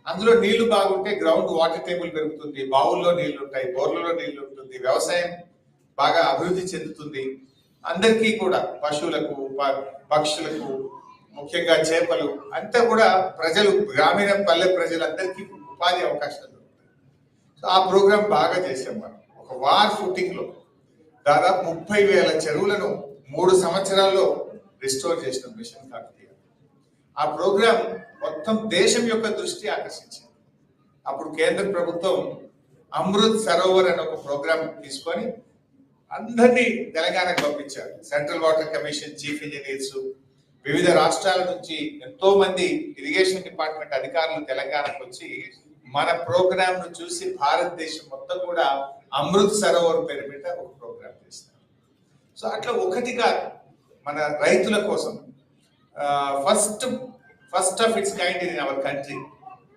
అందులో నీళ్లు బాగుంటే గ్రౌండ్ వాటర్ టేబుల్ పెరుగుతుంది, బావుల్లో నీళ్లు ఉంటాయి, బోర్లలో నీళ్లు ఉంటుంది, వ్యవసాయం బాగా అభివృద్ధి చెందుతుంది. అందరికీ కూడా పశువులకు, పక్షులకు, ముఖ్యంగా చేపలు అంతా కూడా ప్రజలు, గ్రామీణ పల్లె ప్రజలందరికీ ఉపాధి అవకాశాలు దొరుకుతాయి. సో ఆ ప్రోగ్రాం బాగా చేసాం మనం. ఒక వార్ ఫుటింగ్ లో దాదాపు 30,000 చెరువులను 3 సంవత్సరాల్లో రిస్టోర్ చేసిన మిషన్ కాకతీయ. ఆ ప్రోగ్రాం మొత్తం దేశం యొక్క దృష్టి ఆకర్షించింది. అప్పుడు కేంద్ర ప్రభుత్వం అమృత్ సరోవర్ అనే ఒక ప్రోగ్రాం తీసుకొని అందరినీ తెలంగాణకు పంపించారు. Central water commission chief engineers, వివిధ రాష్ట్రాల నుంచి ఎంతో మంది ఇరిగేషన్ డిపార్ట్మెంట్ అధికారులు తెలంగాణకు వచ్చి మన ప్రోగ్రామ్ ను చూసి భారతదేశం మొత్తం కూడా అమృత్ సరోవర్ పేరు మీద ఒక ప్రోగ్రామ్ చేస్తారు. సో అట్లా ఒకటిగా మన రైతుల కోసం first of it's kind in our country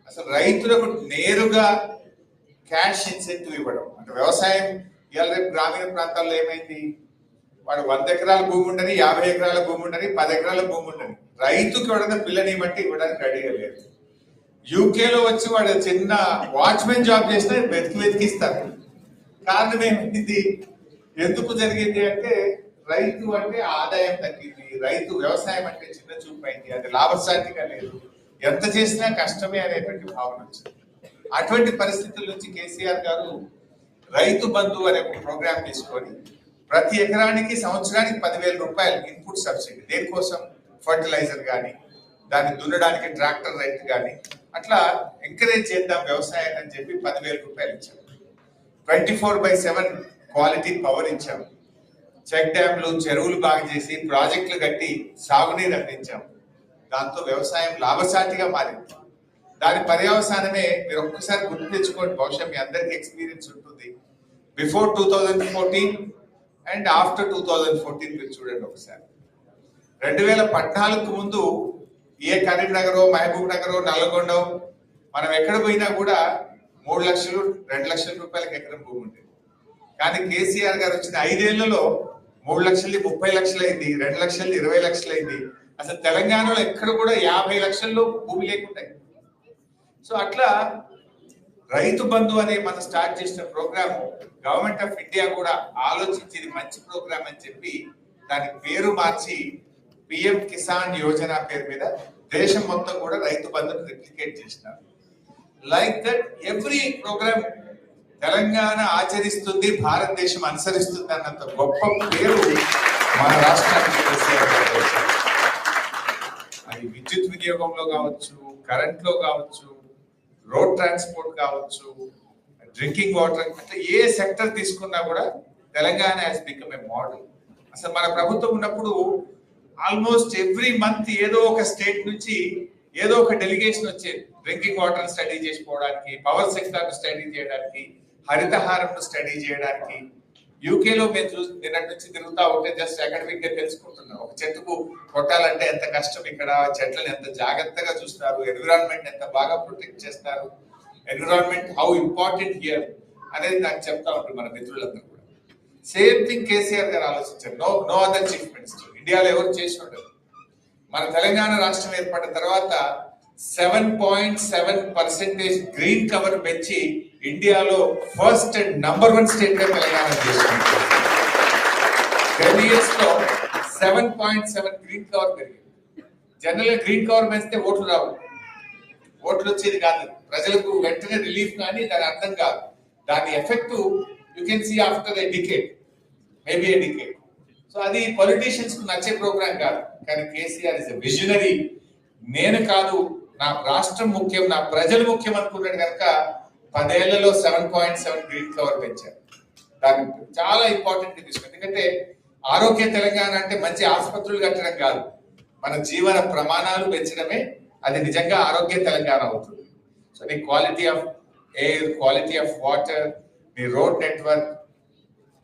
అసలు రైతులకు నేరుగా క్యాష్ ఇన్సెంటివ్ ఇవ్వడం. అంటే వ్యవసాయం ఇవాళ రేపు గ్రామీణ ప్రాంతాల్లో ఏమైంది, వాడు 100 ఎకరాల భూమి ఉండని, 50 ఎకరాల భూమి ఉండని, 10 ఎకరాల భూమి ఉండని, రైతుకి ఎవడన్నా పిల్లని బట్టి ఇవ్వడానికి రెడీగా లేదు. యూకేలో వచ్చి వాడు చిన్న వాచ్మెన్ జాబ్ చేసినా వెతికిస్తారు. కారణం ఏమైంది, ఎందుకు జరిగింది అంటే రైతు అంటే ఆదాయం తగ్గింది, రైతు వ్యవసాయం అంటే చిన్న చూపు అయింది, అది లాభసాటిగా లేదు, ఎంత చేసినా కష్టమే అనేటువంటి భావన వచ్చింది. అటువంటి పరిస్థితుల నుంచి కేసీఆర్ గారు రైతు బంధు అనే ఒక ప్రోగ్రాం తీసుకొని ప్రతి ఎకరానికి సంవత్సరానికి 10,000 రూపాయలు ఇన్పుట్ సబ్సిడీ, దేనికోసం ఫర్టిలైజర్ కానీ, దాన్ని దున్నడానికి ట్రాక్టర్ రైతు కానీ, అట్లా ఎంకరేజ్ చేద్దాం వ్యవసాయాన్ని అని చెప్పి 10,000 రూపాయలు ఇచ్చాము. 24/7 క్వాలిటీ పవర్ ఇచ్చాము. చెక్ డ్యాంలు, చెరువులు బాగా చేసి ప్రాజెక్టులు కట్టి సాగునీరు అందించాము. దాంతో వ్యవసాయం లాభసాటిగా మారింది. దాని పర్యవసానమే మీరు ఒక్కసారి గుర్తు తెచ్చుకోండి, బహుశా మీ అందరికీ ఎక్స్పీరియన్స్ ఉంటుంది. బిఫోర్ 2014 అండ్ ఆఫ్టర్ 2014 మీరు చూడండి ఒకసారి. 2014 ముందు ఏ కరీంనగర్, మహబూబ్ నగర్, నల్లగొండ మనం ఎక్కడ పోయినా కూడా 3 లక్షలు 2 లక్షల రూపాయలకి ఎకరం భూమి ఉండేది. కానీ కేసీఆర్ గారు వచ్చిన 5 ఏళ్లలో 3 లక్షలది 30 లక్షలు అయింది, 2 లక్షలది 20 లక్షలు అయింది. అసలు తెలంగాణలో ఎక్కడ కూడా 50 లక్షల్లో భూమి లేకుండా. సో అట్లా రైతు బంధు అనే మనం స్టార్ట్ చేసిన ప్రోగ్రామ్ గవర్నమెంట్ ఆఫ్ ఇండియా కూడా ఆలోచించి ఇది మంచి ప్రోగ్రామ్ అని చెప్పి దాని పేరు మార్చి పిఎం కిసాన్ యోజన పేరు మీద దేశం మొత్తం కూడా రైతు బంధును రిప్లికేట్ చేసినారు. Like that every programme Telangana ఆచరిస్తుంది, భారతదేశం అనుసరిస్తుంది అన్నంత గొప్ప పేరు మన రాష్ట్రానికి. అది విద్యుత్ వినియోగంలో కావచ్చు, కరెంట్ లో కావచ్చు, రోడ్ ట్రాన్స్పోర్ట్ కావచ్చు, డ్రింకింగ్ వాటర్, అంటే ఏ సెక్టర్ తీసుకున్నా కూడా Telangana has become a model. అసలు మన ప్రభుత్వం ఉన్నప్పుడు ఆల్మోస్ట్ ఎవ్రీ మంత్ ఏదో ఒక స్టేట్ నుంచి ఏదో ఒక డెలిగేషన్ వచ్చేది. డ్రింకింగ్ వాటర్ స్టడీ చేసుకోవడానికి, పవర్ సెక్టర్ స్టడీ చేయడానికి, హరితహారం స్టడీ చేయడానికి. యూకేలో మేము నిన్నటి నుంచి తిరుగుతా ఉంటే జస్ట్ అకాడమిక్ గా తెలుసుకుంటున్నాం. ఒక చెట్టుకు కొట్టాలంటే ఎంత కష్టం, ఇక్కడ చెట్లను ఎంత జాగ్రత్తగా చూస్తారు, ఎన్విరాన్మెంట్ ఎంత బాగా ప్రొటెక్ట్ చేస్తారు, ఎన్విరాన్మెంట్ హౌ ఇంపార్టెంట్ హియర్ అనేది నాకు చెప్తా ఉంటుంది మన మిత్రులందరూ కూడా. సేమ్ థింగ్ కేసీఆర్ గారు ఆలోచించారు. నో అదర్ చీఫ్ మినిస్టర్ ఇండియాలో ఎవరు చేసి ఉండరు. మన తెలంగాణ రాష్ట్రం ఏర్పడిన తర్వాత 7.7% గ్రీన్ కవర్ పెంచి ఇండియాలో ఫస్ట్ అండ్ #1 స్టేట్ గా తెలంగాణ చేసుకుంది. 10 years లో 7.7 గ్రీన్ కవర్ పెరిగింది. జనరల్ గా గ్రీన్ కవర్ పెంచితే ఓట్లు రావు, ఓట్లు వచ్చేది కాదు, ప్రజలకు వెంటనే రిలీఫ్ కానీ దాని అర్థం కాదు. దాని effect you can see after a decade, maybe a decade. So అది పొలిటీషియన్స్ కు నచ్చే ప్రోగ్రామ్ కాదు. కానీ కేసీఆర్ ఇస్ ఎ విజనరీ. నేను కాదు, నా రాష్ట్రం ముఖ్యం, నా ప్రజలు ముఖ్యం అనుకున్నాడు కనుక 10 ఏళ్లలో 7.7 గ్రీన్ కవర్ పెంచారు. దాన్ని చాలా ఇంపార్టెంట్ తీసుకుంది. ఎందుకంటే ఆరోగ్య తెలంగాణ అంటే మంచి ఆసుపత్రులు కట్టడం కాదు, మన జీవన ప్రమాణాలు పెంచడమే అది నిజంగా ఆరోగ్య తెలంగాణ అవుతుంది. సో నీ quality of air, quality of water, నీ road network,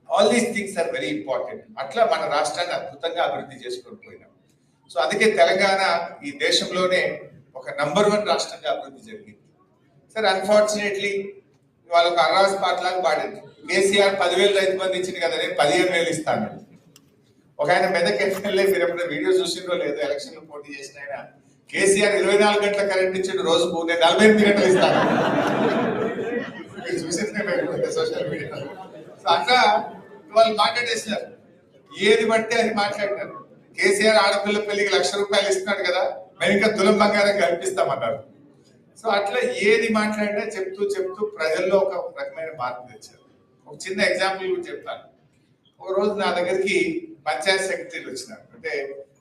all these things are very important. అట్లా మన రాష్ట్రాన్ని అద్భుతంగా అభివృద్ధి చేసుకొని పోయినాం. సో అందుకే తెలంగాణ ఈ దేశంలోనే ఒక #1 రాష్ట్రంగా అభివృద్ధి జరిగింది. సరే, అన్ఫార్చునేట్లీ వాళ్ళ ఒక అర్రాస్ పాటలాగా పాడింది. కేసీఆర్ 10,000 రైతు బంధు ఇచ్చింది కదా, నేను 15,000 ఇస్తాను. ఒక ఆయన మెదక్ ఎమ్మెల్యే, మీరు ఎప్పుడైనా వీడియో చూసిందో లేదో, ఎలక్షన్ లో పోటీ చేసిన ఆయన కేసీఆర్ 24 గంటల కరెంట్ ఇచ్చిండు, రోజుకు నేను 48 గంటలు ఇస్తాను. మీరు చూసిన సోషల్ మీడియా. సో అట్లా వాళ్ళు మాట్లాడేసినారు, ఏది పడితే అది మాట్లాడినారు. కేసీఆర్ ఆడపిల్ల పెళ్లికి ₹1,00,000 ఇస్తున్నాడు కదా, మేము ఇంకా తులం బంగారం కల్పిస్తామన్నారు. సో అట్లా ఏది మాట్లాడినా చెప్తూ చెప్తూ ప్రజల్లో ఒక రకమైన మార్పు తెచ్చారు. ఒక చిన్న ఎగ్జాంపుల్ కూడా చెప్తాను. ఒక రోజు నా దగ్గరికి పంచాయత్ సెక్రటరీలు వచ్చినారు. అంటే